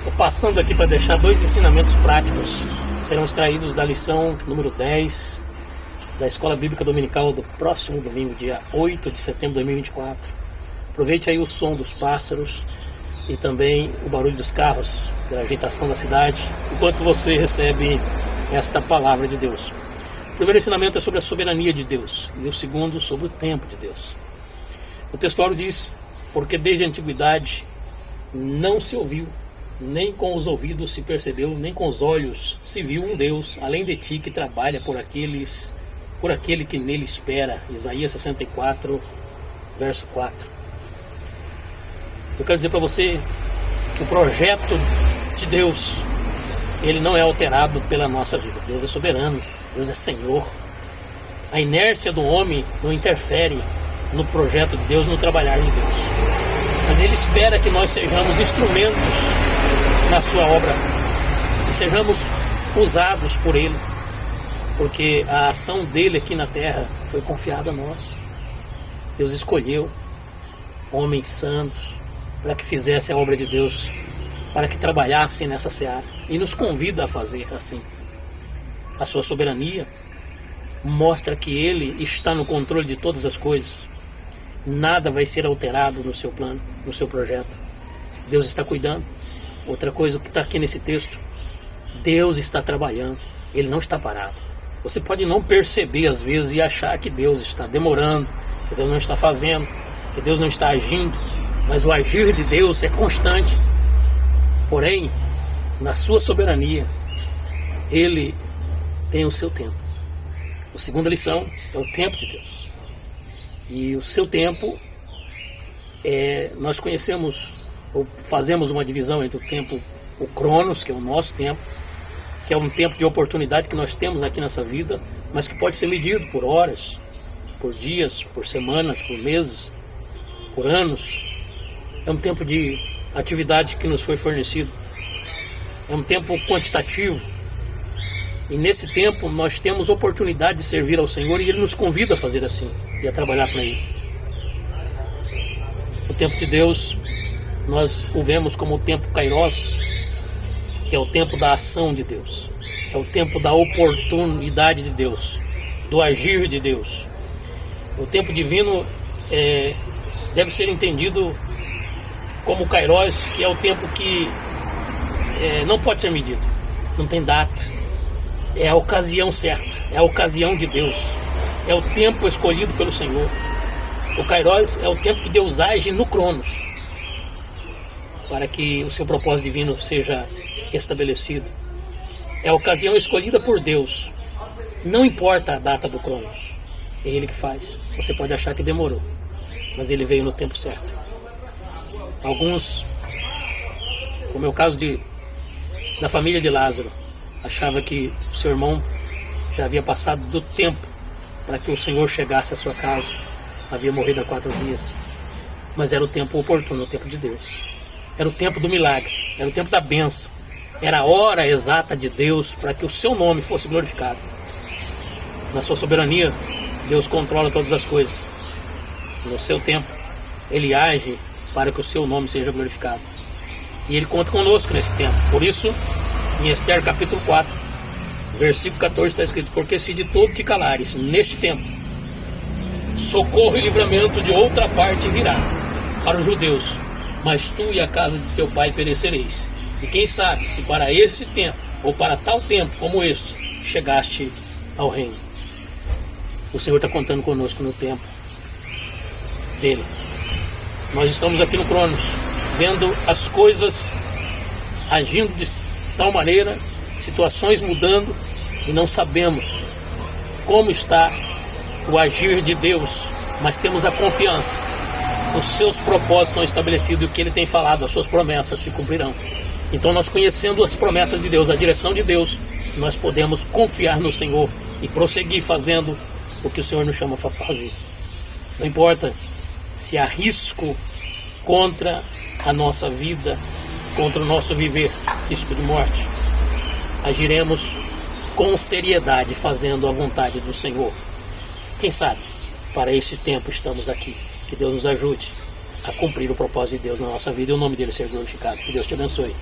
Estou passando aqui para deixar dois ensinamentos práticos que serão extraídos da lição número 10 da Escola Bíblica Dominical do próximo domingo, dia 8 de setembro de 2024. Aproveite aí o som dos pássaros e também o barulho dos carros, pela agitação da cidade, enquanto você recebe esta palavra de Deus. O primeiro ensinamento é sobre a soberania de Deus e o segundo sobre o tempo de Deus. O textuário diz: porque desde a antiguidade não se ouviu, nem com os ouvidos se percebeu, nem com os olhos se viu um Deus, além de ti, que trabalha por aquele que nele espera. Isaías 64, verso 4. Eu quero dizer para você que o projeto de Deus, ele não é alterado pela nossa vida. Deus é soberano, Deus é Senhor. A inércia do homem não interfere no projeto de Deus, no trabalhar de Deus. Mas Ele espera que nós sejamos instrumentos na sua obra e sejamos usados por Ele, porque a ação dele aqui na terra foi confiada a nós. Deus escolheu homens santos para que fizessem a obra de Deus, para que trabalhassem nessa seara, e nos convida a fazer assim. A sua soberania mostra que Ele está no controle de todas as coisas. Nada vai ser alterado no seu plano, no seu projeto. Deus está cuidando. Outra coisa que está aqui nesse texto: Deus está trabalhando, Ele não está parado. Você pode não perceber às vezes e achar que Deus está demorando, que Deus não está fazendo, que Deus não está agindo, mas o agir de Deus é constante. Porém, na sua soberania, Ele tem o seu tempo. A segunda lição é o tempo de Deus. E o seu tempo, nós conhecemos, ou fazemos uma divisão entre o tempo, o Cronos, que é o nosso tempo, que é um tempo de oportunidade que nós temos aqui nessa vida, mas que pode ser medido por horas, por dias, por semanas, por meses, por anos. É um tempo de atividade que nos foi fornecido. É um tempo quantitativo. E nesse tempo nós temos oportunidade de servir ao Senhor, e Ele nos convida a fazer assim e a trabalhar para Ele. O tempo de Deus, nós o vemos como o tempo Kairos, que é o tempo da ação de Deus, é o tempo da oportunidade de Deus, do agir de Deus. O tempo divino deve ser entendido como o Kairos, que é o tempo que não pode ser medido, não tem data. É a ocasião certa, é a ocasião de Deus, é o tempo escolhido pelo Senhor. O Kairos é o tempo que Deus age no Cronos, para que o seu propósito divino seja estabelecido. É a ocasião escolhida por Deus. Não importa a data do Cronos, é Ele que faz. Você pode achar que demorou, mas Ele veio no tempo certo. Alguns, como é o caso da família de Lázaro, achava que o seu irmão já havia passado do tempo para que o Senhor chegasse à sua casa. Havia morrido há 4 dias. Mas era o tempo oportuno, o tempo de Deus. Era o tempo do milagre, era o tempo da bênção. Era a hora exata de Deus para que o seu nome fosse glorificado. Na sua soberania, Deus controla todas as coisas. No seu tempo, Ele age para que o seu nome seja glorificado. E Ele conta conosco nesse tempo. Por isso, em Esther capítulo 4, versículo 14 está escrito: porque se de todo te calares neste tempo, socorro e livramento de outra parte virá para os judeus, mas tu e a casa de teu pai perecereis. E quem sabe se para esse tempo, ou para tal tempo como este, chegaste ao reino. O Senhor está contando conosco no tempo dele. Nós estamos aqui no Cronos, vendo as coisas agindo de tal maneira, situações mudando, e não sabemos como está o agir de Deus, mas temos a confiança. Os seus propósitos são estabelecidos, e o que Ele tem falado, as suas promessas se cumprirão. Então, nós conhecendo as promessas de Deus, a direção de Deus, nós podemos confiar no Senhor e prosseguir fazendo o que o Senhor nos chama para fazer. Não importa se há risco contra a nossa vida, contra o nosso viver, risco de morte, agiremos com seriedade, fazendo a vontade do Senhor. Quem sabe, para esse tempo estamos aqui. Que Deus nos ajude a cumprir o propósito de Deus na nossa vida e o nome dele ser glorificado. Que Deus te abençoe.